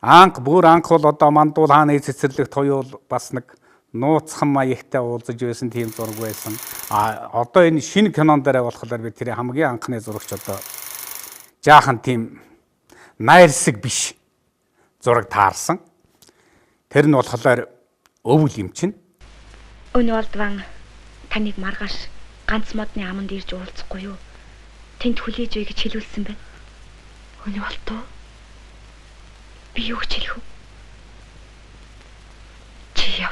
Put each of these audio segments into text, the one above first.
Анх бол одоо Мандуул хааны цэцэрлэгт хоёул бас нэг нууцхан маягтай уулзаж байсан тийм зураг байсан. Одоо энэ шинэ кинон дээр болохоор би тэр хамгийн анхны зурагч одоо жаахан тийм найрсаг биш зураг таарсан. Тэр нь болохоор өвөл юм чинь. Өнөө болдван таныг маргааш ганц модны аманд ирж уулзахгүй юу? Тэнд хүлээж өгье гэж хэлүүлсэн байна. Өнөө болтоо. Би юу гэж хэлэх вэ? Чи яв.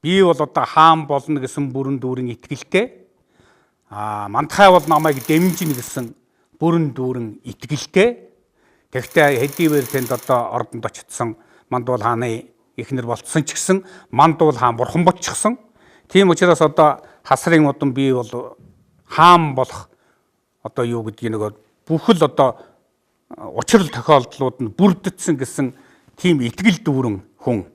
Би бол одоо хаан болно гэсэн бүрэн дүүрэн итгэлтэй. Мандахай бол намайг дэмжинэ гэсэн бүрэн дүүрэн итгэлтэй. Тэгвэл хэдийгээр тэнд одоо ордонд очсон Мандуул хааны эхнэр болцсон ч гэсэн Мандуул хаан бурхан болчихсон. Тийм учраас одоо хасрын удам би бол хаан болох одоо юу гэдгийг нэг бүхэл одоо учрал тохиолдлууд нь бүрддсэн гэсэн тийм итгэл дүүрэн хүн.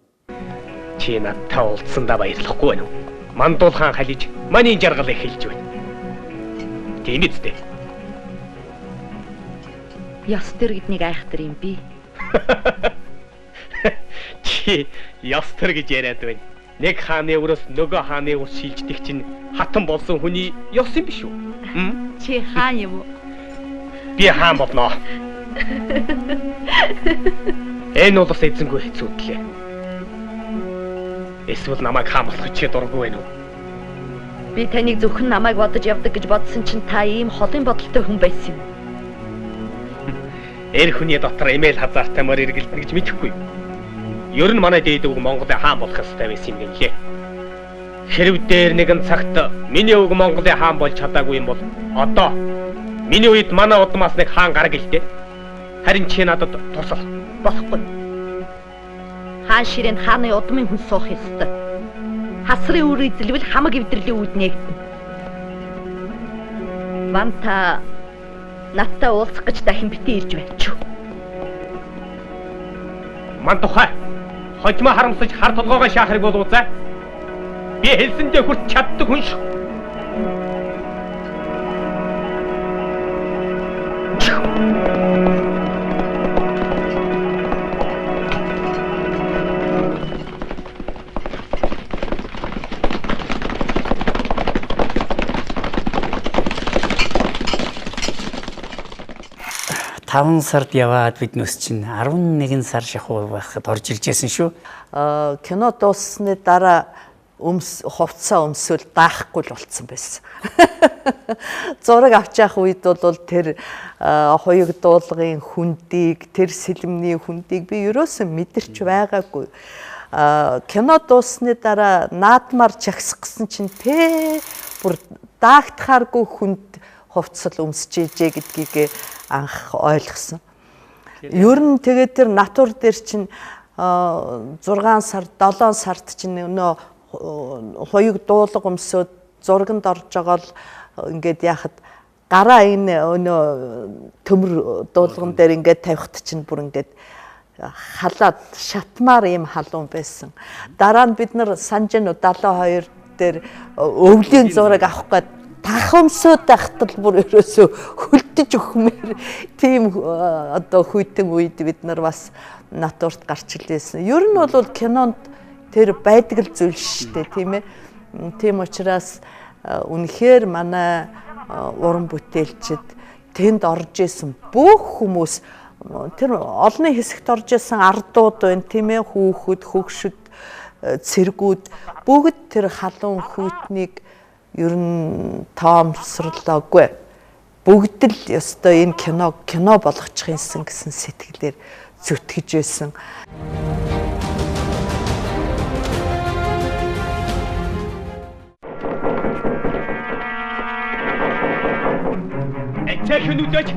Чи надтай уулзсандаа баярлахгүй байна уу? Мандуул хаан халиж маний жаргал эхэлж байна. Тийм үстэй. Яс төр гэднийг айхтар юм би. Чи яс төр гэж яриад байна. Нэг хааны өрөөс нөгөө хааны өрс шилждэг чинь хатан болсон хүний ёс юм биш үү? Чи хаан юм уу? Би хаан болно. Энэ бол бас эзэнгүй хэцүүдлээ. Эсвэл намайг хаан болгох чи дургүй байна уу? Би таныг зөвхөн намайг бодож явдаг гэж бодсон чинь та ийм холын бодолтой хүн байсан юм. Эр хүний дотор эмээл хазаартай мөр эргэлдэнэ гэж мэдэхгүй. Ер нь манай дээд үг Монголын хаан болох ёстой байсан юм гэлээ. Хэрв дээр нэгэн цагт миний үг Монголын хаан болж чадаагүй юм бол одоо миний үед манай удмаас нэг хаан гараг гэлтэй. Харин чи надад тусал болохгүй. Хаан ширэнд хааны удмын хүн суух ёстой. Хасрын үр эзлэвэл хамаг эвдрэлийн үүд нээгдэнэ. Ванта надтай уулзах гэж дахин битээ ирж байна ч. Мандухай хожимо харамсаж хар толгоогоо шаахрыг болоозаа. Би хэлсэндээ хүрч чаддаг хүн шүү. Таван сард яваад биднээс чинь 11 сар шахуу байхад орж ирж байсан шүү. Кино дууссаны дараа хувцас өмсвөл даахгүй л болцсон байсан. Зураг авч явах үед бол тэр хоёуг дуулгын хүндийг, тэр сэлмний хүндийг би ерөөсөө мэдэрч байгаагүй. Кино дууссаны дараа наадмаар чагсах гэсэн чинь бүр даагтахааргүй хүнд хувцас өмсөж ижээ гэдгийг анх ойлгосон. Ер нь тэгээд тэр натур дээр чинь 6 сар 7 сард чинь нөө хоёуг дуулга өмсөд зурганд орж байгаа л ингээд яхад гараа энэ өнөө төмөр дуулган дээр ингээд тавихт чинь бүр ингээд халаад шатмаар ийм халуун байсан. Дараа нь бид нар Санжин 72 дээр өвлийн зураг авах гээд тахамсууд ахтал бүр ерөөсөө хөлдөж өгмээр тийм одоо хүйтэн үед бид нар бас натурт гарч илээсэн. Ер нь бол кинонд тэр байдаг л зүйл шүү дээ, тийм ээ. Тийм учраас үнэхээр манай уран бүтээлчид тэнд орж исэн бүх хүмүүс тэр олонний хэсэгт орж исэн ардууд байна, тийм ээ, хүүхэд, хөгшөд, цэргүүд бүгд тэр халуун хүйтнийг ер нь тоомсорлоогүй. Бүгд л ёстой энэ кино болгочих юмсан гэсэн сэтгэлээр зүтгэж байсан. Эцэгхэн үдэж.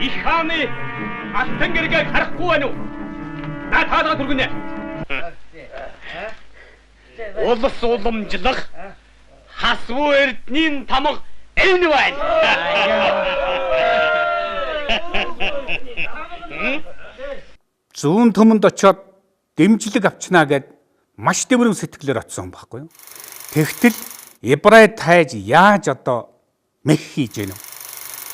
Их хааны алтан гэргээ харахгүй байна уу? Таалга түргэнэ. Улс уламжлах хасвуу эрдний тамга энэ байна. Зүүн төмөнд очиод дэмжлэг авчнаа гэд маш тэмрэн сэтгэлээр очсон байхгүй юу? Тэгтэл Ибрай тайж яаж одоо мэх хийж гэнэ?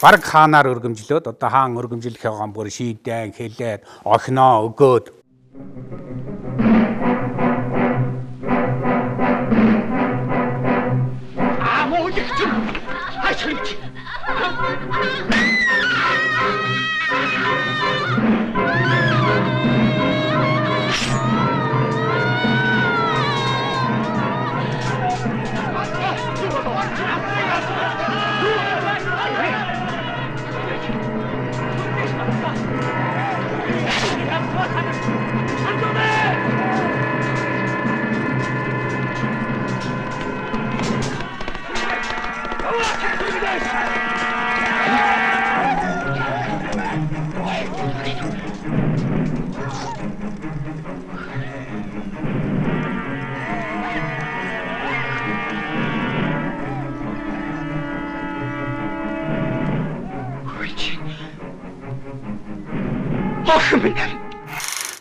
Бараг хаанаар өргөмжлөөд одоо хаан өргөмжлөх юм бүр шийдэн хэлээд охиноо өгөөд Амуулагч хашгирч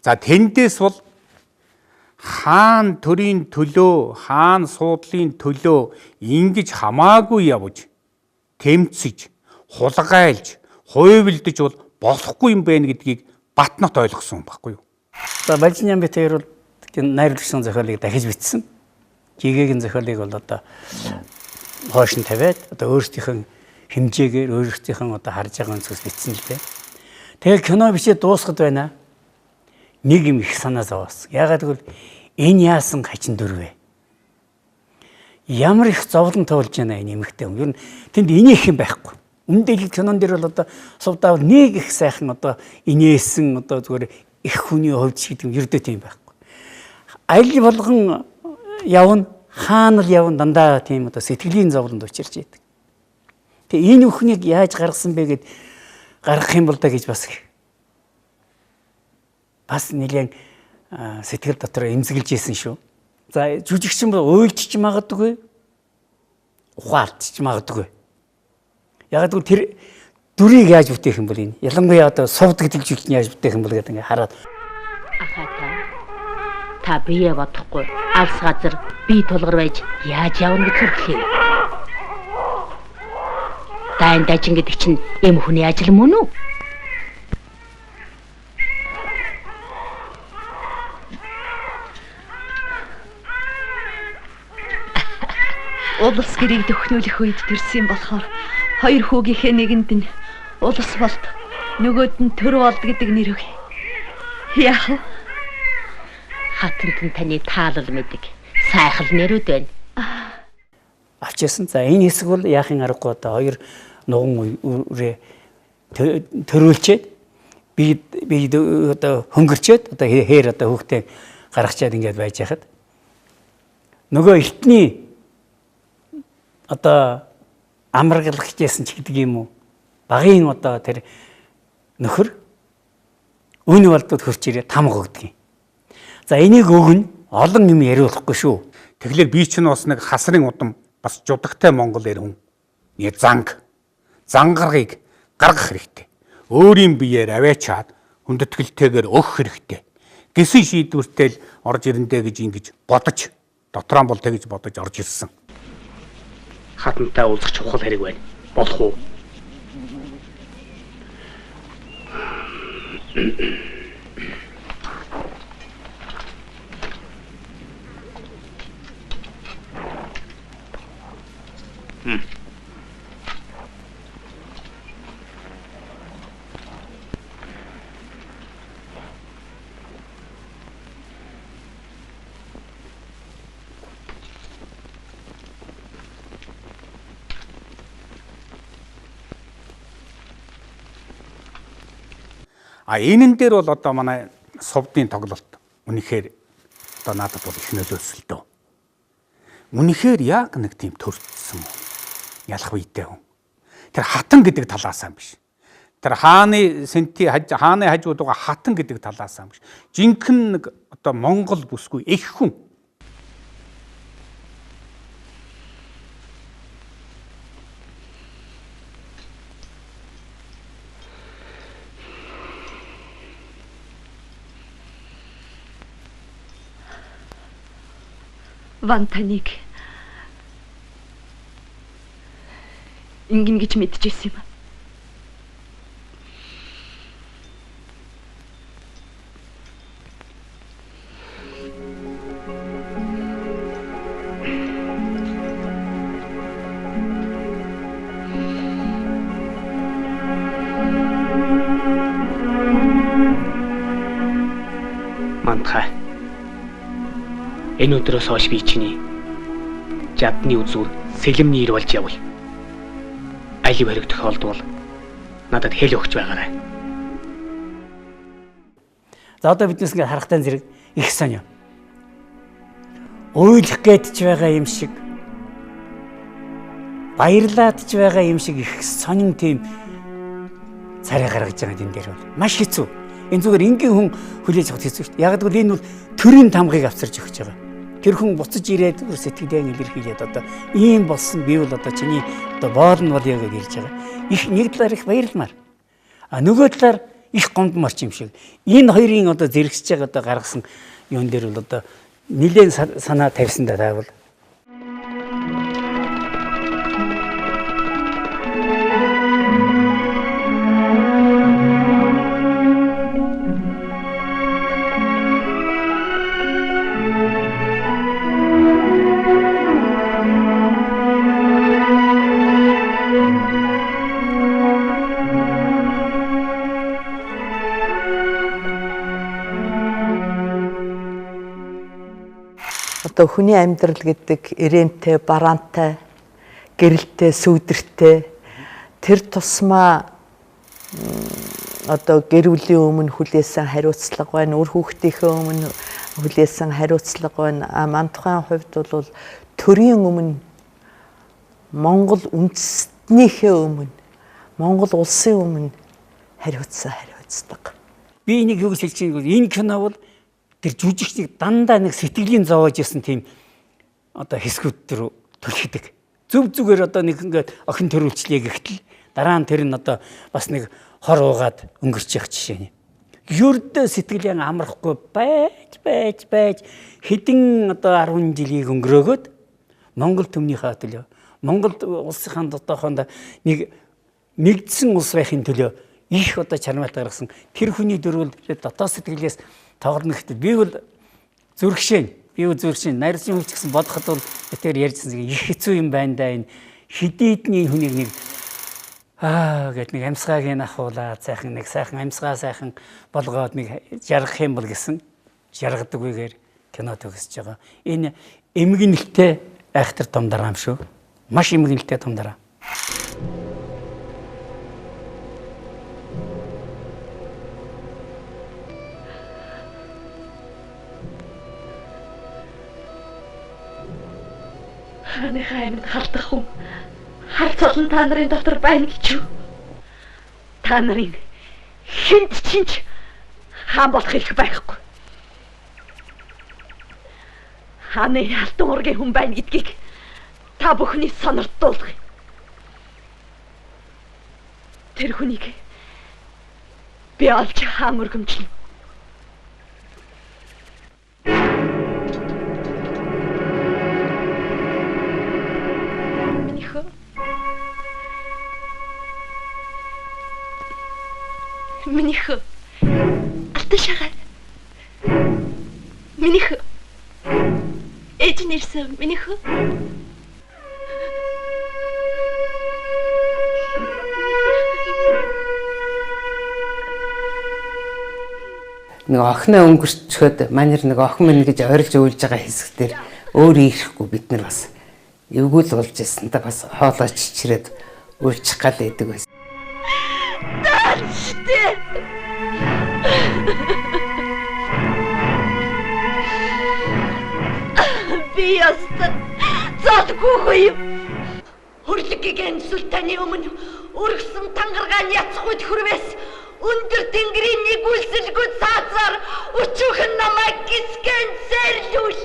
за тэндээс бол хаан төрийн төлөө, хаан суудлын төлөө ингэж хамаагүй явж, тэмцэж, хулгайлж, хуйвилдэж бол болохгүй юм байна гэдгийг Батнот ойлгосон байхгүй юу? За Балжиньян Битээр бол найруулагчсан зохиолыг дахиж бичсэн. Жигэгийн зохиолыг бол одоо хойш нь тавиад одоо өөрсдийнх нь хэмжээгээр өөрсдийнх нь одоо харж байгаа зүйлс бичсэн л дээ. Тэгээ кино бичээд дуусгад байна. Нэг юм их санаа зовоос. Ягаад гэвэл энэ яасан хачин дөрвэ. Ямар их зовлон тоолж байна энэ эмэгтэй хүн. Ер нь тэнд инех юм байхгүй. Үндэл кинон дээр бол одоо сувдаавал нэг их сайхан одоо инээсэн одоо зүгээр их хүний хувьд шиг юм ердөө тийм байхгүй. Аль болгон явна, хаана л явна дандаа тийм одоо сэтгэлийн зовлонд учирч идэг. Тэгээ энэ бүхнийг яаж гаргасан бэ гэд гаргах юм бол да гэж бас нэлээд сэтгэл дотор эмзэглэж ийсэн шүү. За жүжигчин бол уйлчиж магадгүй, ухаалтж магадгүй. Яг л тэр дүрийг яаж бүтээх юм бол энэ. Ялангуяа одоо сувд гэдэг жүжигчин яаж бүтээх юм бол гэдэг ингээ хараад. Ахаа та бие бодохгүй алс газар бие тулгар байж яаж явна гэж хэлээ. Тань дажин гэдэг чинь эм хүний ажил мөн үү? Улс гэрийг дөхнүүлэх үед төрсөн болохоор хоёр хүүгийнхээ нэгэнд нь улс болт, нөгөөд нь төр болд гэдэг нэр өг. Яах вэ? Хатанд нь таны таалал мэдэг сайхал нэрүүд байна. Авчээсэн. За энэ хэсэг бол яахын аргагүй одоо хоёр нуган үрээ төрүүлчихэд би одоо хөнгөрчөөд одоо хээр одоо хүүхдээ гаргачаад ингээд байж хахад нөгөө эртний одоо амаргалах гэсэн ч гэдэг юм уу багын одоо тэр нөхөр үн болдод хөрч ирээ тамга өгдөг юм. За энийг өгнө олон юм яриулахгүй шүү. Тэгэхээр би ч бас нэг хасрын удам бас жудагтай Монгол эр хүн. Нэг зангаргыг гаргах хэрэгтэй. Өөрийн биеэр аваачаад хүндэтгэлтэйгээр өгөх хэрэгтэй гисэн шийдвэртэй л орж ирэндэ гэж ингэж бодож дотроо бол тэгж бодож орж ирсэн. Хатантай уулзах чухал хэрэг байна. Болох уу? Энэн дээр бол одоо манай совдын тоглолт үнэхээр одоо надад бол их нөлөөсөн л дөө. Үнэхээр яг нэг тийм төрсөн ялах үйтэй хүн. Тэр хатан гэдэг талаасаа биш. Тэр хааны хажуудгаа хатан гэдэг талаасаа биш. Жинхэнэ нэг одоо Монгол бүсгүй их хүн. Вантаныг ингэн гэж мэдчихсэн юм. Мантхай. Энэ өдрөөс хойш би чиний жадны үзүүр сэлэмний ир болж явъя. Алив хэрэг тохиолдвол надад хэл өгч байгаарай. За одоо биднес ингээд харахтаа зэрэг их сонио. Уйлах гэдэж байгаа юм шиг, баярлаад ч байгаа юм шиг их сонин тийм царай гаргаж байгаа энэ дээр бол маш хэцүү. Энэ зүгээр энгийн хүн хүлээж авах хэцүү шүү дээ. Яг гэвэл энэ бол төрийн тамгыг авчирч өгч байгаа. Тэр хүн буцаж ирээд сэтгэлдээ илэрхийлээд одоо ийм болсон би бол одоо чиний одоо боолн бол яг гэж хэлж байгаа. Их нэг талаар их баярлмаар. Нөгөө талаар их гомдмарч юм шиг. Энэ хоёрын одоо зэрэгсэж байгаа одоо гаргасан юун дээр бол одоо нэлээд санаа тавьсан да таавал. Одоо хүний амьдрал гэдэг ирээнтэй, бараантай, гэрэлтэй, сүйдэртэй тэр тусмаа одоо гэр бүлийн өмнө хүлээсэн хариуцлага байна, үр хүүхдийнхээ өмнө хүлээсэн хариуцлага байна. Мантухайн хувьд бол төрийн өмнө, Монгол үндэстнийхээ өмнө, Монгол улсын өмнө хариуцлага. Би энийг юу гэж хэлж байгаа юм энэ кино бол тэр жүжигчнийг дандаа нэг сэтгэлийн зовоож ирсэн тийм одоо хэсгүүд рүү түлхдэг. Зүг зүгээр одоо нэг ингээд охин төрүүлчлээ гэхтэл дараа нь тэр нь одоо бас нэг хор уугаад өнгөрч явах жишээ нь. Ердөө сэтгэлийн амрахгүй байж хэдэн одоо 10 жилийг өнгөрөөгөөд Монгол төмнийхээ төлөө Монгол улсынхаа дотоохонд нэг нэгдсэн улс байхын төлөө их одоо чармаалт гаргасан тэр хүний дөрвөл дотоод сэтгэлээс тоглоно гэхдээ би бол зүрхшээ найрсан хүч гэсэн бодоход бол тэр ярьжсэн их хэцүү юм байна да энэ хидийдний хүнийг нэг гэд нэг амьсгааг нь ахуулаад сайхан нэг сайхан амьсгаа сайхан болгоод нэг жаргах юм бол гэсэн жаргадаггүйгээр кино төгсөж байгаа. Энэ эмгэнэлтэй айхтар том дараа юм шүү. Маш эмгэнэлтэй том дараа. Хааны хаймд халдах хүн харц олон та нарын дотор байна гэж юу? Та нарын хинт чинч хаан болох их байхгүй. Хааны алтан ургийн хүн байна гэдгийг та бүхний сонирдуулах. Тэр хүнийг би олж хаан өргөмжлөн. Минийх алтан шагаар. Минийх ээж нэрсэн минийх. Нэг охиноо өнгөрчөхөд манер нэг охин минь гэж ойрлж өөлж байгаа хэсгээр өөр ирэхгүй бид нар бас эвгүүл болж ирсэн та бас хоолой чичрээд үлчих гал байдаг байсан. Би ястан задгүй юм. Хөрлөгийн сүлтаны өмнө өргөсөн тангаргааны яцхуйд хүрвэс өндөр тэнгэрийн нэгүүлсэлгүй цаазаар өчүүхэн намайг гисгэн сэрлүүл.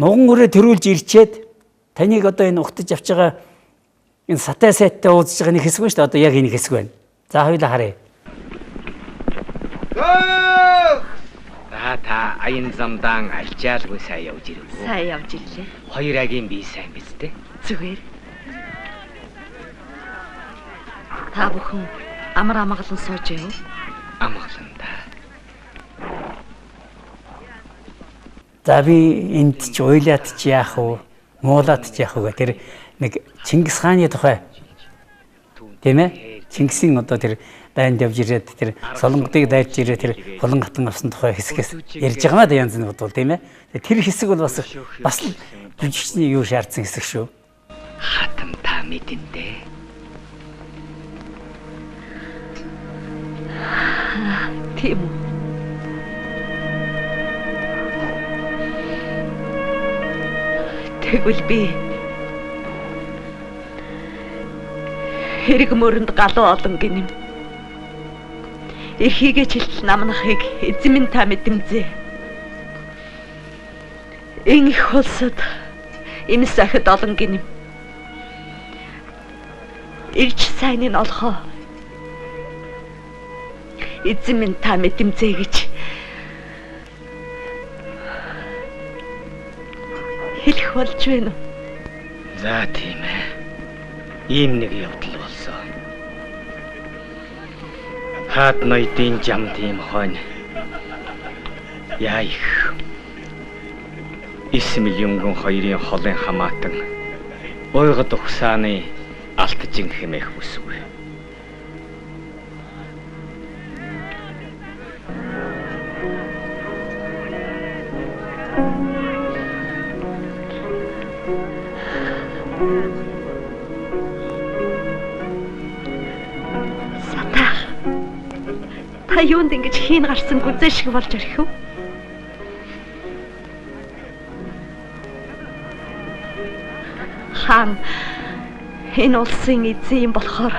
Нуган өрөө төрүүлж ирчээд таныг одоо энэ ухтаж авч байгаа энэ сатай сайттай уудаж байгаа нэг хэсэг байна шүү дээ. Одоо яг энэ хэсэг байна. За хоёулаа харъя. Та аян замдан альчаалгүй сайн явж ирв. Сайн явж ирлээ. Хоёр агийн бие сайн биз дээ. Зүгээр. Та бүхэн амар амгалан сууж яв. Амгалан та. За би энд ч уйлаад ч яах вэ? Муулаад ч яах вэ? Тэр нэг Чингис хааны тухай тийм ээ? Чингисийн одоо тэр дайнд явж ирээд тэр солонгодыг дайрч ирээд тэр хулан хатан авсан тухай хэсгээс ярьж байгаа маа да янз нэг бодвол тийм ээ. Тэр хэсэг бол бас л жүжигчний юу шаардсан хэсэг шүү. Хатан та мэдэн дээ. Тийм үү? Тэгвэл би хэрэг мөрөнд галуу олон гинэм. Эрхийгээ чилтэл намнахыг эзэн минь та мэдэмзээ. Энэ их холсод эмс ахид олон гинэм. Ирж сайныг олохоо. Эзэн минь та мэдэмзээ гэж хэлэх болж байна. За тийм ээ. Ийм нэг явдал болсон. Хаад ноёдын жам тийм хойно. Яа их. 9 миллион хоёрын холын хамаатан уйгад ухсааны алтжин хэмээх үсвэ. Та юунд ингэж хийн гарсан гүзээ шиг болж ирэх вэ? Хаан энэ улсын эзэн болохоор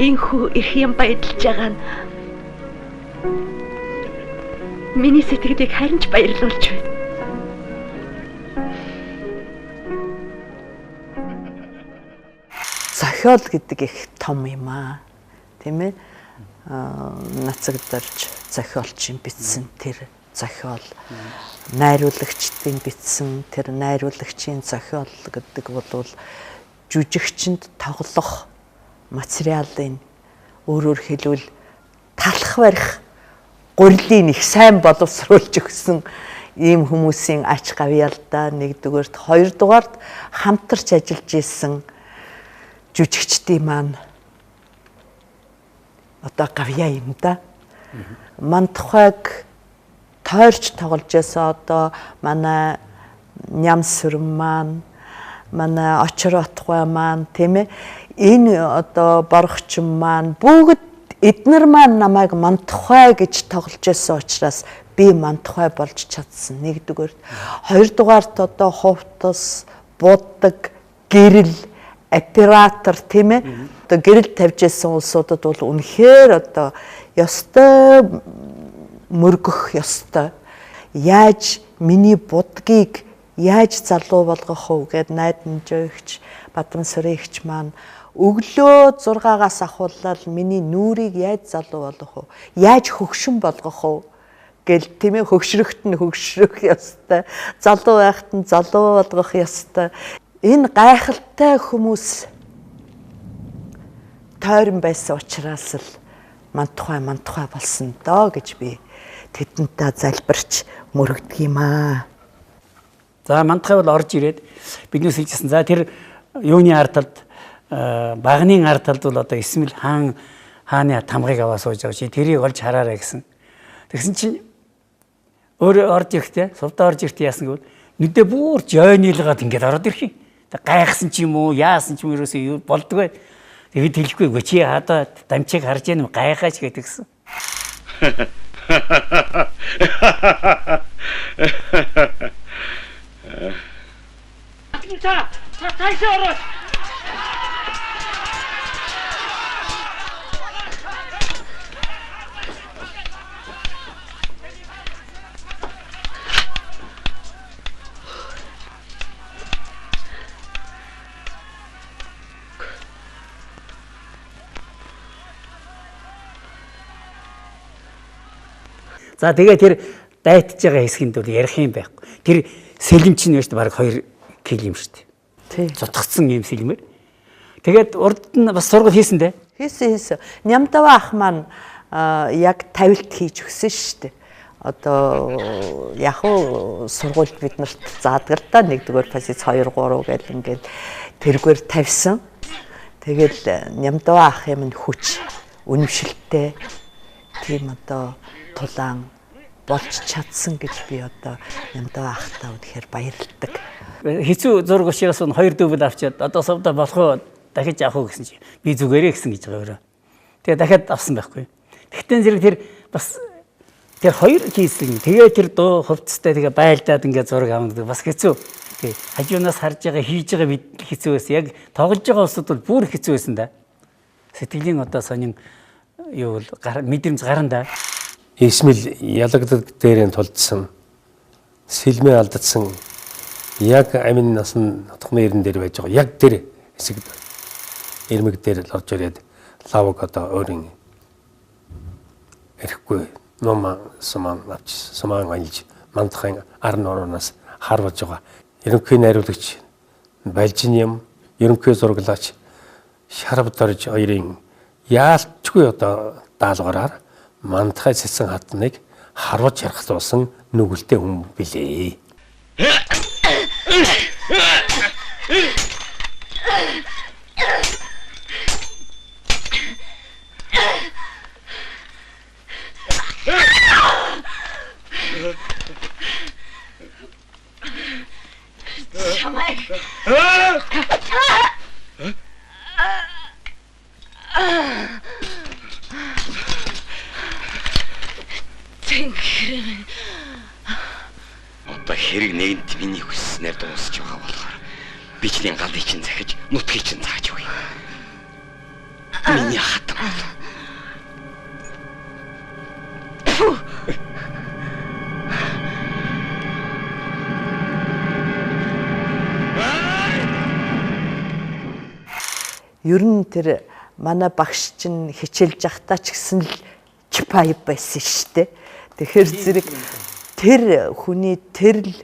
инхүү эрхэм баярлж байгаа нь миний сэтгэлийг харин ч баярлуулж байна. Зохиол гэдэг их том юм аа. Тийм ээ? Нацагдорж зохиолчин бичсэн тэр зохиол, найруулагчдын бичсэн тэр найруулагчийн зохиол гэдэг бол жүжигчинд тоглох материалын өөрөөр хэлбэл талах барих гурилын их сайн боловсруулж өгсөн ийм хүмүүсийн ач гавьяалдаа нэгдүгээрт, хоёрдугаарт хамтарч ажиллаж исэн жүжигчдийн маань одоо гавьяа юм да. Ман тухайг тойрч тоглож байсан одоо манай Нямсүрэн маань, манай Очротгой маань тийм ээ. Энэ одоо Боргочин маань бүгд эднэр маань намайг ман тухай гэж тоглож байсан учраас би ман тухай болж чадсан. Нэгдүгээр, хоёрдугаарт одоо хувцас, буддаг, гэрэл, оператор тийм ээ. Одоо гэрэл тавьж байсан улсуудад бол үнэхээр одоо ёстой мөргөх ёстой. Яаж миний будгийг яаж залуу болгох вэ гэд найдамжаагч Бадамсарын эгч маань өглөө 6-аас ахуулаад миний нүрийг яаж залуу болгох вэ? Яаж хөгшин болгох вэ гэл тийм ээ хөгшрөхт нь хөгшрөх ёстой. Залуу байхад нь залуу болгох ёстой. Энэ гайхалтай хүмүүс тойрон байсан учраас л мантухай болсон доо гэж би тэдэнтэй залбирч мөрөгдөг юм аа. За мантахай бол орж ирээд биднээс хэлжсэн. За тэр юуны ард талд багны ард талд бол одоо Исмэл хааны тамгыг аваа сууж байгаа чи тэрийг олж хараарай гэсэн. Тэгсэн чинь өөрөө орж ирэхдээ сувдаа орж ирэхдээ яасан гэвэл нүдээ бүр жойнилгаад ингээд ороод ирэх юм. Гайхсан ч юм уу яасан ч юм ерөөсөө болдгоо. Тэгээд хэлэхгүй гоо чи хадаа дамчиг харж яана гайхаач гэдгсэн. Тайшаа ороо. За тэгээ тэр дайтж байгаа хэсгийн дүүл ярих юм байхгүй. Тэр сэлэм чинь байж баг 2 кг юм шүү дээ. Тий. Цутгацсан юм сэлмээр. Тэгээд урд нь бас сургал хийсэн дээ. Хийсэн. Нямдава ах маань яг тавилт хийж өгсөн шүү дээ. Одоо яг уу сургуульд бид нарт заадаг л да 1-р позиц 2 3 гэл ингээд тэргээр тавьсан. Тэгэл нямдава ах юм хүч үнэмшилтэй тийм одоо тулаан болж чадсан гэж би одоо нямдаа ахтаа үнэхээр баярлагдав. Хэцүү зураг учраас 2 дүүбэл авчиад одоо сувда болох уу дахиж авах уу гэсэн чи би зүгээрээ гэсэн гэж байгаа өөрөө. Тэгээ дахиад авсан байхгүй. Тэгтээ зэрэг тэр бас тэр 2 хийсэн. Тэгээ тэр дуу хувцастай тэгээ байлдаад ингээд зураг авдаг бас хэцүү. Тий. Хажуунаас харж байгаа хийж байгаа бид хэцүү байсан. Яг тоглож байгаа усуд бол бүр хэцүү байсан да. Сэтгэлийн одоо сонин юу бол мэдрэмж гарна да. Исмэл ялагдаг дээрээ тулдсан сэлмээ алдсан яг амин насан нутгны ирэн дээр байж байгаа. Яг тэр хэсэгт ирмэг дээр л орж ирээд лавг одоо өөрийн эрэхгүй ном суман авч суман айлж мандахын ар нуроонаас харваж байгаа. Ерөнхий найруулагч Балжин юм, ерөнхий зураглаач Шарав дорж хоёрын яалтчгүй одоо даалгавраар мандахай цэцэн хатныг харуулж ярахлуулсан нүгэлтэй хүн билээ. Одоо хэрэг нэгэнт миний хүсснээр дуусч байгаа болохоор бичлийн галыг чинь захиж нутгийг чинь зааж өгье. Миний хатан. Ер нь тэр манай багш чинь хичээлж явахдаа ч гэсэн л чипай байсан шүү дээ. Тэгэхээр зэрэг тэр хүний тэр л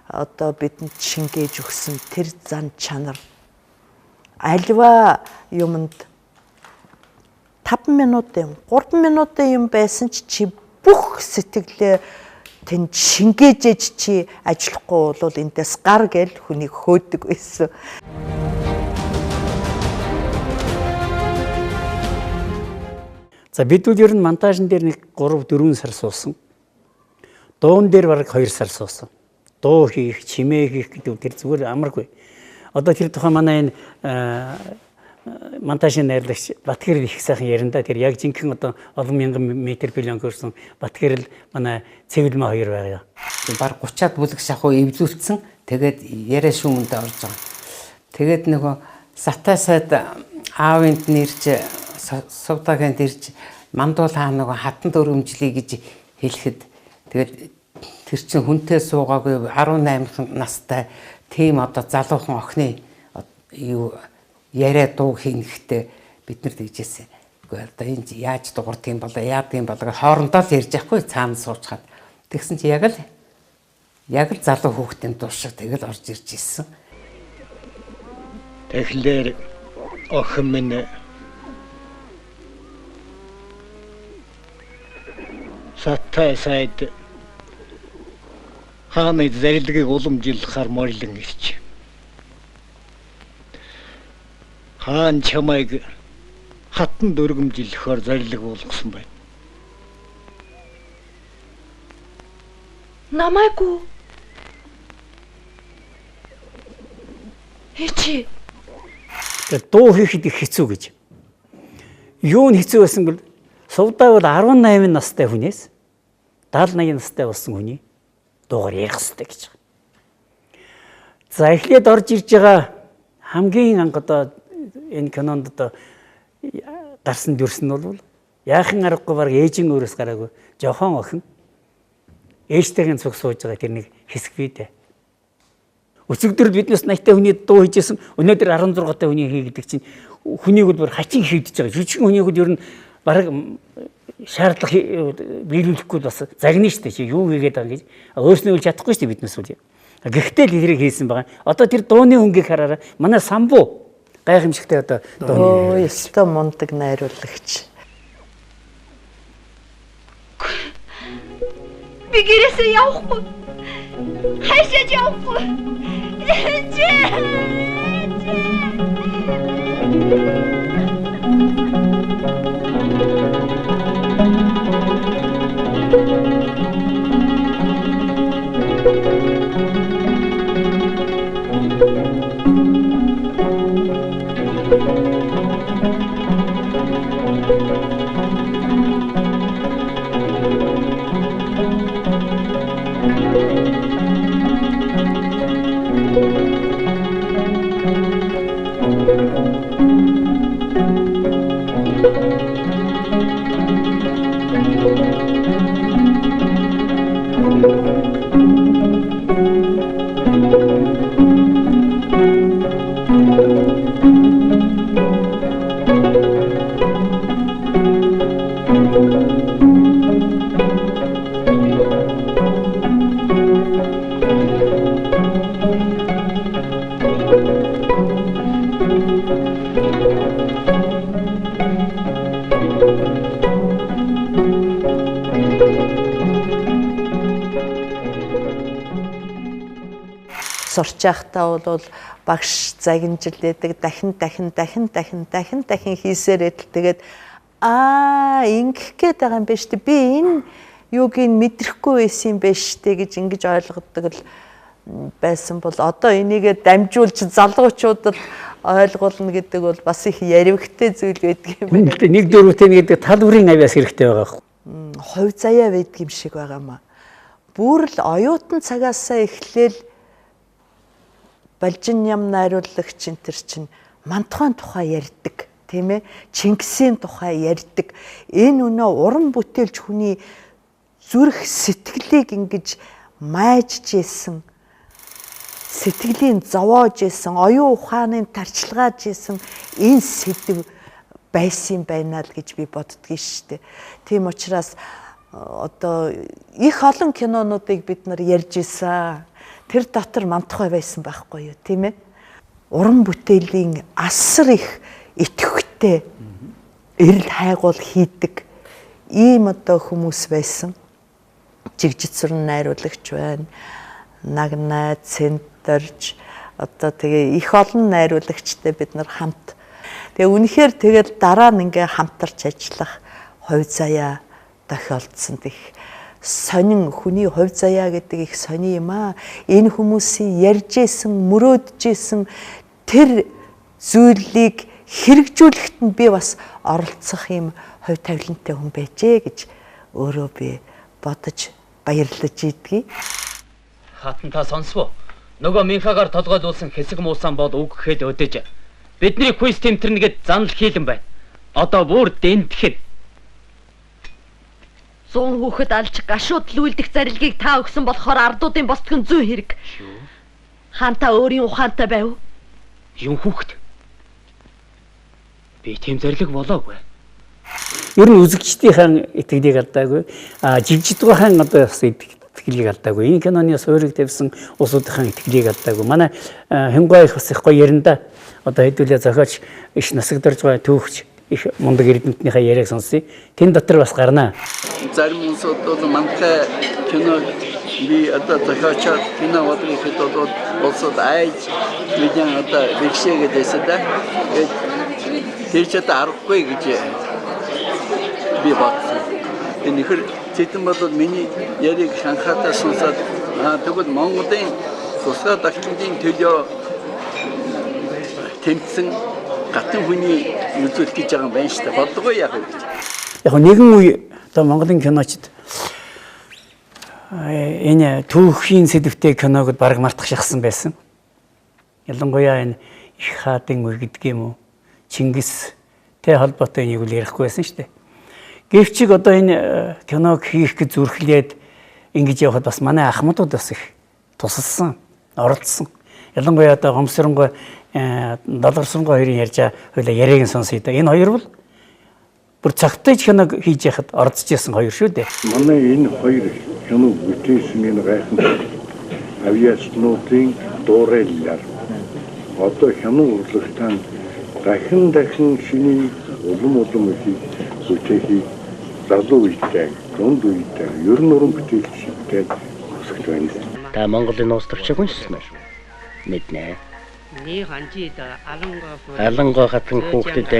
одоо бидэнд шингээж өгсөн тэр зан чанар альва юмд 5 минутын 3 минутын юм байсан чи бүх сэтгэлээ тэнд шингээж ээж чи ажиллахгүй бол эндээс гар гэл хүнийг хөөдөг байсан. За бид үл ер нь монтажн дээр нэг 3-4 сар суусан. Дуун дээр бараг 2 сар суусан. Дуу хийх, чимээ хийх гэдэг тэр зүгээр амаргүй. Одоо тэр тухайн манай энэ монтажны найрлагч Батгэрэл их сайхан ярина да. Тэр яг жинхэнэ одоо олон мянган метр билон görсөн Батгэрэл манай цэвэлмэ хоёр байгаа. Баг 30-аад бүлэг шахуу эвлүүлсэн. Тэгээд яриа шүүмэндээ орж байгаа. Тэгээд нөгөө Сатасад аавынд нэрч Сувдагийн дэрж мандуул хаа нөгөө хатан дөрөмжлий гэж хэлэхэд тэгээд тэр чин хүнтэй суугаагүй 18 настай тийм одоо залуухан охины юу яриа дуу хийхтэй бид нар тэгжсэн. Гэхдээ одоо энэ яаж дуурдгийг болоо яадгийн болоо хоорондоо л ярьж байхгүй цаана суучгаад Тэгсэн чи яг л залуу хүүхдийн дур шиг тэгэл орж ирж ирсэн. Тэгэхээр охин минь саттай сайд хааны зарилгыг уламжлахаар морлон ирч. Хаан чамайг хатан дөргөмжлөхөөр зарилэг болгосон байна. Намайгүй. Эчи. Дуу хийхэд их хэцүү гэж. Юу нь хэцүү байсан бэл сувдаа бол 18 настай хүнээс 70-80 настай болсон хүний дуугаар ярих хэрэгтэй гэж байгаа. За эхлээд орж ирж байгаа хамгийн анх одоо энэ кинонд одоо гарсан дүрс нь бол яахан аргагүй баг ээжийн өөрөөс гараагүй жохон охин ээжтэйгийн цуг сууж байгаа тэр нэг хэсэг бий дээ. Өчигдөр биднес 80-тай хүний дуу хийжсэн өнөөдөр 16-тай хүний хийгдэг чинь хүнийг бол хачин хийгдэж байгаа. Жижигэн хүнийг бол ер нь бараг шаардлага биелүүлэхгүй бас загнаа шүү дээ. Юу хийгээд байгаа гэж өөрснөө үл чадахгүй шүү дээ биднес үл. Гэхдээ л хэрэг хийсэн байгаа. Одоо тэр дууны хөнгийг хараараа манай самбуу гайхамшигтай одоо дууны. Ёстой мундаг найруулагч. Би гэрээсээ явахгүй. Хайшааж явахгүй. Сурч байхдаа бол багш загинжилээдэг дахин хийсээрээ л тэгээд ингэх гээд байгаа юм байна шүү дээ. Би энэ юуг ин мэдрэхгүй байсан юм байна шүү дээ гэж ингэж ойлгодог л байсан бол одоо энийгээ дамжуулж залгуучуудад ойлгуулна гэдэг бол бас их яривхтэй зүйл байдаг юм байна. Нэг дөрөвтэй гэдэг тал бүрийн авиас хэрэгтэй байгаа. Хувь заяа байдаг юм шиг байгаамаа. Бүр л оюутан цагаасаа эхлээл Балжин ям найруулагч энэ төр чинь мантухайн тухай ярьдаг, тийм ээ? Чингисийн тухай ярьдаг. Энэ өнөө уран бүтээлч хүний зүрх сэтгэлийг ингэж майжж ийсэн, сэтгэлийн зовоож ийсэн, оюун ухааны тарчилгааж ийсэн энэ сэдв байсан байна л гэж би боддгийг шүү дээ. Тийм учраас одоо их олон кинонуудыг бид нар ярьж ийсэн. Тэр дотор мантухай байсан байхгүй юу, тийм ээ? Уран бүтээлийн асар их итгэвчтэй эрэл хайгуул хийдэг ийм одоо хүмүүс байсан. Жигжит сүрэн найруулагч байна. Нагнай, Центэрж одоо тэгээ их олон найруулагчтай бид нар хамт. Тэгээ үнэхээр тэгэл дараа нь ингээ хамтарч ажиллах хувь заяа тохиолдсон гэх сонин хүний хувь заяа гэдэг их сони юм аа. Энэ хүмүүсийн ярьж исэн, мөрөөдж исэн тэр зүйлийг хэрэгжүүлэхэд нь би бас оролцох юм хувь тавилантай хүн байжээ гэж өөрөө би бодож баярлаж идэгий. Хатан та сонсвоо. Нөгөө Минхагаар толгойлуулсан хэсэг муусан бол үг гэхэд өдөж. Бидний квиз тэмтэрнэгэд занал хийлэн байна. Одоо бүр дэндэхэд 100 хүүхэд алж гашууд лүүлдэх зарилгийг та өгсөн болохоор ардуудын босдох нь зүй хэрэг. Хаантаа өөрийн ухаантай байв. Юм хүүхэд. Би тийм зарилэг болоогүй. Ер нь үзэгчдийн итгэдэг алдаагүй. Жигжидгүйхэн одоо бас итгэлийг алдаагүй. Энэ киноны суурийг тавьсан улсуудынхаа итгэлийг алдаагүй. Манай Хямгай их бас их гоё яринда одоо хэдүүлээ зохиоч иш насагдж байгаа түүхч их мундаг эрдэмтнийхээ яриаг сонсъё. Тэн дотор бас гарнаа. Зарим улсууд бол мантай кино би одоо зохиочод кино бодлогыг одоо улсууд айж мэдэн одоо бэлшээгээд байсан да. Тэр ч одоо аргагүй гэж би бодсон. Энэхэр зэтэн бодол миний яриг ханхаатай сонсоод тэгвэл Монголын тусгай далхлын төлөө тэмцсэн гатын хүний үзүүлэлт гэж байгаа юм байна шүү дээ. Бодлого яг үү. Яг нэгэн үе одоо Монголын киночд энэ түүхийн сэдвтэй киног баг мартах шахсан байсан. Ялангуяа энэ их хаадын үе гэдэг юм уу? Чингистэй холбоотой энийг үл ярихгүй байсан шүү дээ. Гэвч одоо энэ киног хийх гэж зүрхлээд ингэж явхад бас манай ахмадууд бас их тусалсан, оролцсон. Ялангуяа одоо Гомсронгой, Долгорсонгой хоёрын ярьж байгаа яриаг нь сонсъё да. Энэ хоёр бол бүр цагтай киног хийж яхад оролцож байсан хоёр шүү дээ. Манай энэ хоёр кино бүтээсэн энэ гайхамшиг авиаснуудын дуурайлаар одоо кино урлагтаа дахин шиний улам их бүтээхийг залуу үедээ, дунд үедээ ер нь уран бүтээлчтэй хүсэж байна. Та Монголын уус төвчийг уншсан уу? Мэднэ. Алангой хатан хүүхдэд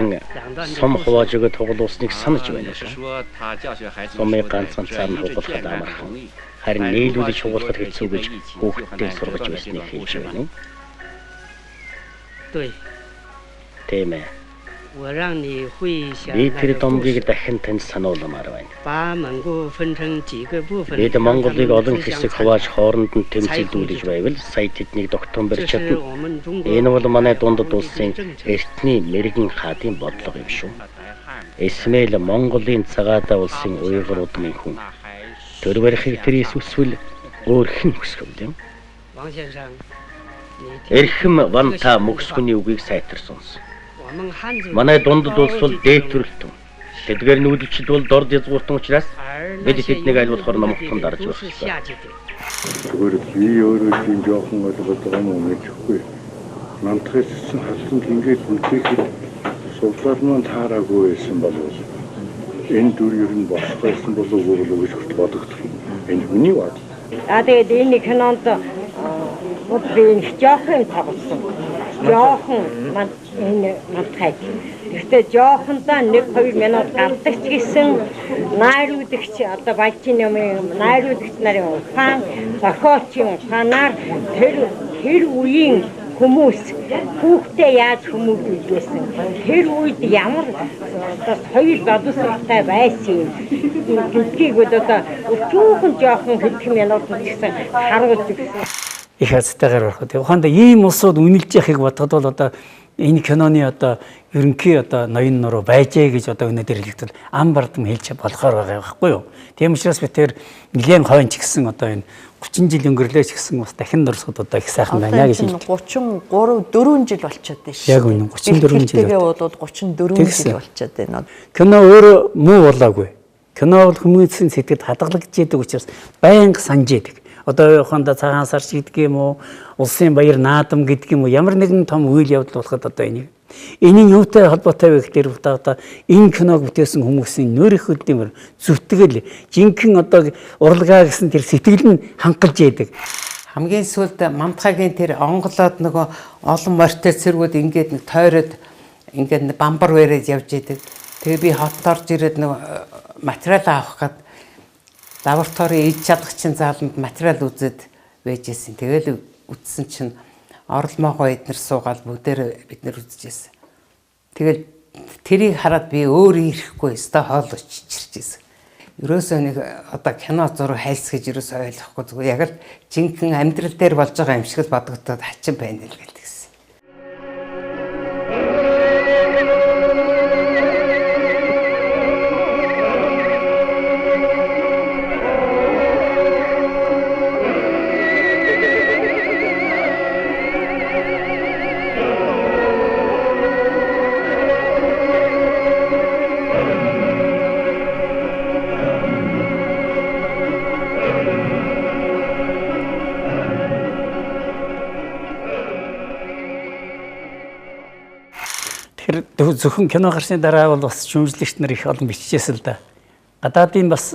сум хувааж өгöd тоглуулсныг санаж байна. Сумыг ганцхан цаана хугалахад амархан. Харин нийлүүлж хугалахад хэцүү гэж хүүхдэд сургаж байсныг хэлж байна. Тийм ээ. Би тэр домгийг дахин танд сануулмаар байна. Бид Монголыг олон хэсэг хувааж хооронд нь тэмцэлдүүлж байвал сая тэднийг тогтун барьж чадна. Энэ бол манай дундад улсын эртний мэрэгэн хаадын бодлого юм шүү. Эсмэл Монголын цагаатаа улсын уйгур удмын хүн. Төр барихыг тэр эсвэл өөр хэн хүсэх юм. Эрхэм ванта мөксхүний үгийг сайтар сонс. Манай дундад улс бол дээд төрөлтөн. Тэдгээр нүүдэлчд бол дорд язгууртан учраас бид тэднийг аль болохоор номхотон дарж өрсөлдөө. Тэгвэл би өөрөө тийм жоохон ойлгож байгаа юм гэхгүй. Мантахаас хатсан ингээд үлдээхэд суулгаар маань таараагүй байсан болов. Энэ дүр ер нь босгосон болов уу гэж бодогдох юм. Энэ хүний бод. Тэгээд энэ кинонд би жоохон тоглосон. Жоохон энэ мантахай. Гэхдээ жоохондоо 1-2 минут гардаг ч гэсэн найруулагч одоо балжин юм найруулагч нарын ухаан зохиолчийн ухаанаар тэр үеийн хүмүүс хүүхдээ яаж хүмүүжүүлсэн тэр үед ямар одоо соёл боловсролтой байсан гэдгийг одоо жоохон хэдхэн минут гэсэн харуулж өгсөн. Их хацтайгаар ороход. Ухаанда ийм улсууд үнэлж яхийг бодоход бол одоо энэ киноны одоо ерөнхий одоо ноён нуруу байжээ гэж одоо өнөөдөр хэлэхдээ ам бардам хэлж болохоор байгаа байхгүй юу. Тийм учраас би тэр нэгэн хойно ч гэсэн одоо энэ 30 жил өнгөрлөө ч гэсэн бас дахин дурсахад одоо их сайхан байна гэж хэлдэг. 33 4 жил болчиход байна шүү. Яг үнэн 34 жил. Тэгээ бол 34 жил болчиход байна. Кино өөрөө муу болоогүй. Кино бол хүмүүсийн сэтгэд хадгалагдж идэг учраас байнга санаж идэг. Одоо ухаанда цагаан сар гэдэг юм уу, улсын баяр наадам гэдэг юм уу, ямар нэгэн том үйл явдал болоход одоо энийг энийн юутай холбоотой вэ гэхээр одоо энэ киног бүтээсэн хүмүүсийн нөрөх хөдөлмөр зүтгэл жинхэнэ одоо урлагаа гэсэн тэр сэтгэл нь хангалж яадаг. Хамгийн сүүлд Мамтхагийн тэр онголоод нөгөө олон морьтой цэргүүд ингээд нэг тойроод ингээд бамбар вэрээд явж идэг. Тэгээ би хотод орж ирээд нөгөө материал авах гээд лабораторийн иж чадлагчийн зааланд материал үзээд байжсэн. Тэгэл үтсэн чинь орлмоогоо эднэр суугаад бүгдээр бид нэр үзчихсэн. Тэгэл тэрийг хараад би өөрөө ирэхгүй өстой хоол чичирчээсэн. Ерөөсөө нэг одоо кино зураг хайлсгаж ерөөсөө ойлгохгүй зүгээр яг л жинхэнэ амьдрал дээр болж байгаа юм шиг л бодогдоод хачин байна л гэлээ. зөвхөн кино гарсны дараа бол бас шүүмжлэгч нар их олон бичижсэн л да. Гадаадын бас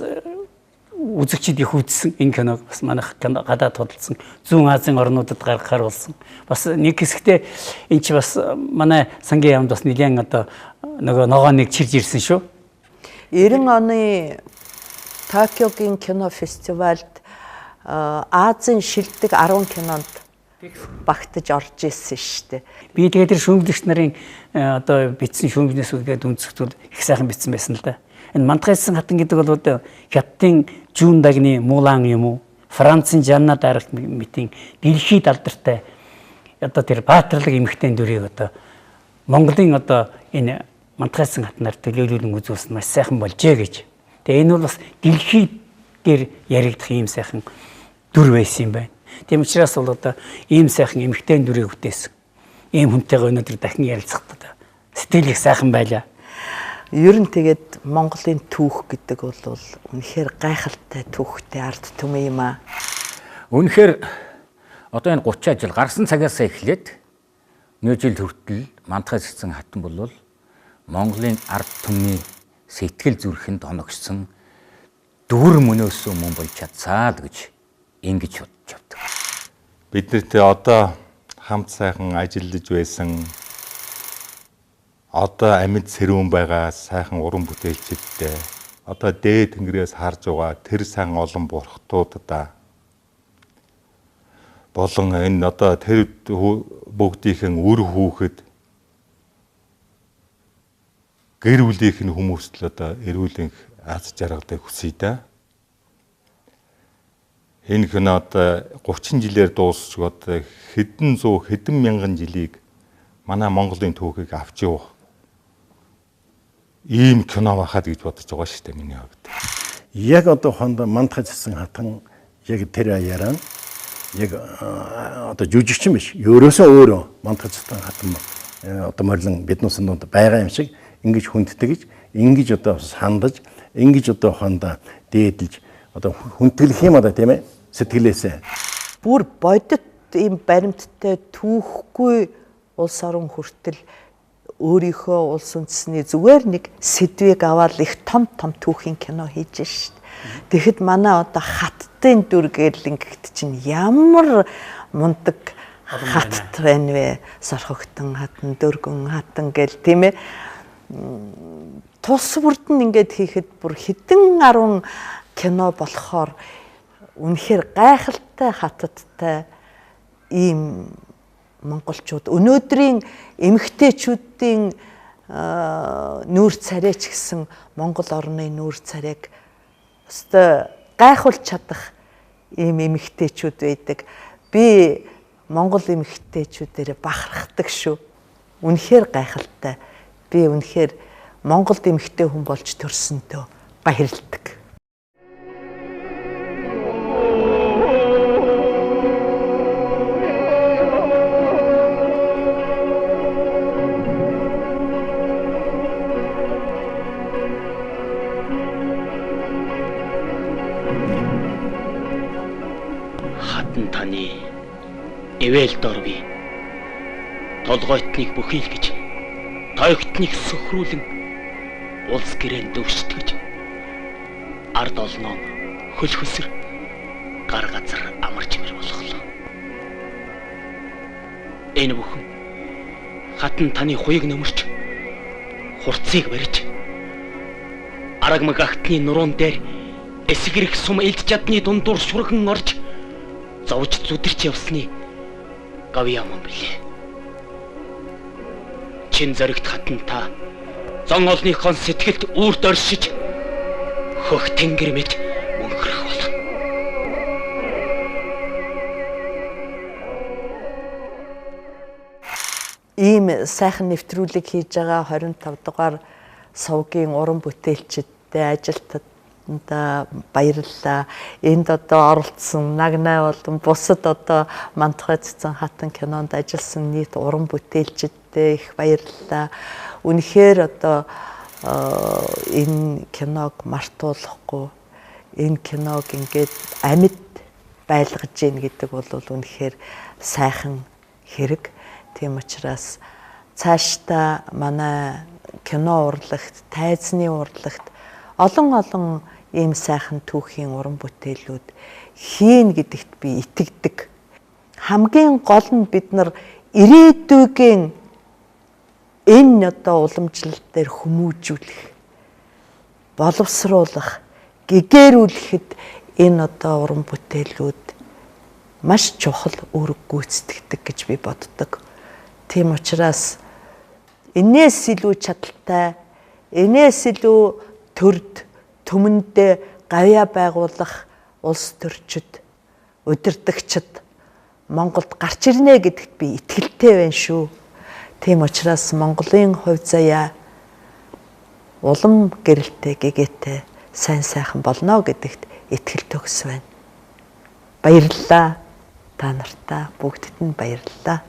үзэгчид их үзсэн энэ киног бас манайх гадаад тодолцсон зүүн Азийн орнуудад гаргахаар болсон. Бас нэг хэсэгтээ эн чи бас манай сангийн яамд бас нэгэн одоо нөгөө ногооныг чирж ирсэн шүү. 90 оны Токиогийн кино фестивальд Азийн шилдэг 10 кинонд багтаж орж ирсэн шүү дээ. Би тэгээд тэр шүүмжлэгч нарын одоо бичсэн шүүмжнээс үгээд үндэслэл их сайхан бичсэн байсан л да. Энэ Мантхайсан хатан гэдэг бол Хятадын Жүүн дагны Мулан юм уу? Францын Жанна дарах митийн дэлхийд алдартай одоо тэр баатарлаг эмэгтэй дүрийг одоо Монголын одоо энэ Мантхайсан хатнаар төлөөлүүлэн үзүүлсэн маш сайхан болжээ гэж. Тэгээ энэ бол бас дэлхийд дээр яригдах ийм сайхан дүр байсан юм байна. Тийм учраас бол одоо ийм сайхан эмэгтэй дүрийг үтээсэн. Ийм хүнтэйгээ өнөөдөр дахин ярилцахад сэтгэл их сайхан байлаа. Ер нь тэгээд Монголын түүх гэдэг бол үнэхээр гайхалтай түүхтэй ард түмэн юм аа. Үнэхээр одоо энэ 30 жил гарсан цагаас эхлээд нэг жил хүртэл Мантхайсан хатан бол Монголын ард түмний сэтгэл зүрхэнд оногсон дүр мөнөөсөн мөн болж чадсаа л гэж ингэж бодож явдаг. Бид нартэй одоо хамт сайхан ажиллаж байсан одоо амьд сэрүүн байгаа сайхан уран бүтээлчдтэй одоо дээд тэнгэрээс харж байгаа тэр сайхан олон бурхтуудаа болон энэ одоо тэр бүгдийнхэн үр хүүхэд гэр бүлийнхэн хүмүүст л одоо эрүүлэнх аз жаргалыг хүсье да. Энэ кино одоо 30 жилээр дуусч одоо хэдэн мянган жилийг манай Монголын түүхийг авч явах ийм кино байхад гэж бодож байгаа шүү дээ миний хувьд. Яг одоо хонд Мантхайсан хатан яг тэр яраа яг одоо жүжигчин биш. Ерөөсөө өөрөө Мантхайсан хатан одоо морилон биднээс донд байгаа юм шиг ингэж хүндтгэж, ингэж одоо сандаж, ингэж одоо хонд дээдэлж одоо хүндэглэх юм одоо тийм ээ сэтгэлээсээ. Бүр бодит ийм баримттай түүхгүй улс орон хүртэл өөрийнхөө улс үндэсний зүгээр нэг сэдвийг аваад их том түүхийн кино хийж шít. Тэгэхэд манай одоо хаттын дүр гээл ингэхэд чинь ямар мундаг хатт байна вэ? Сорхогтон хатан, дөргөн хатан гээл тийм ээ. Тус бүрдэн ингээд хийхэд бүр хэдэн 10 кино болохоор үнэхээр гайхалтай хатадтай ийм монголчууд өнөөдрийн эмэгтэйчүүдийн нүүр царайч гэсэн Монгол орны нүүр царайг өстой гайхуулж чадах ийм эмэгтэйчүүд байдаг. Би Монгол эмэгтэйчүүдээр бахархдаг шүү. Үнэхээр гайхалтай. Би үнэхээр Монголд эмэгтэй хүн болж төрсөндөө баярлалдаг. Таны эвэл дорви толгойтныг бүхийлгэж тоогтныг сөхрүүлэн улс гэрээнд өвштгэж ард олноо хөл хөсөр гар газар амарч мэр болохлоо. Энэ бүхэн хатан таны хуйг нөмөрч хурцыг барьж арагмаг агтны нуруунд дээр эсгэрэх сум элд чадны дундуур шүрхэн орж зовж зүдэрч явсны гав юм бэлээ. Чин зоригт хатан та зон олныхон сэтгэлд үрд оршиж хөх тэнгэр мэд мөнхрөх болно. Ийм сайхан нэвтрүүлэг хийж байгаа 25 дугаар сувгийн уран бүтээлчдтэй ажилтнад баярлалаа. Энд одоо оролцсон Нагнай болон бусад одоо Мантхайсан хатан кинонд ажилласан нийт уран бүтээлчдтэй их баярлалаа. Үнэхээр одоо энэ киног мартуулахгүй, энэ киног ингээд амьд байлгаж гин гэдэг бол үнэхээр сайхан хэрэг. Тийм учраас цаашдаа манай кино урлагт, тайзны урлагт олон ийм сайхан түүхийн уран бүтээлүүд хийн гэдэгт би итгэдэг. Хамгийн гол нь бид нар ирээдүйн энэ одоо уламжлал дээр хүмүүжүүлэх, боловсруулах, гэгэрүүлэхэд энэ одоо уран бүтээлүүд маш чухал үүрэг гүйцэтгэдэг гэж би боддог. Тийм учраас энээс илүү чадaltaй, энээс илүү төрд түмэндээ гавьяа байгуулах улс төрчид, удирдагчид Монголд гарч ирнэ гэдэгт би итгэлтэй байна шүү. Тийм учраас Монголын хувь заяа улам гэрэлтэй, гэгээтэй, сайн сайхан болно гэдэгт итгэл төгс байна. Баярлалаа. Та нартаа бүгдд нь баярлалаа.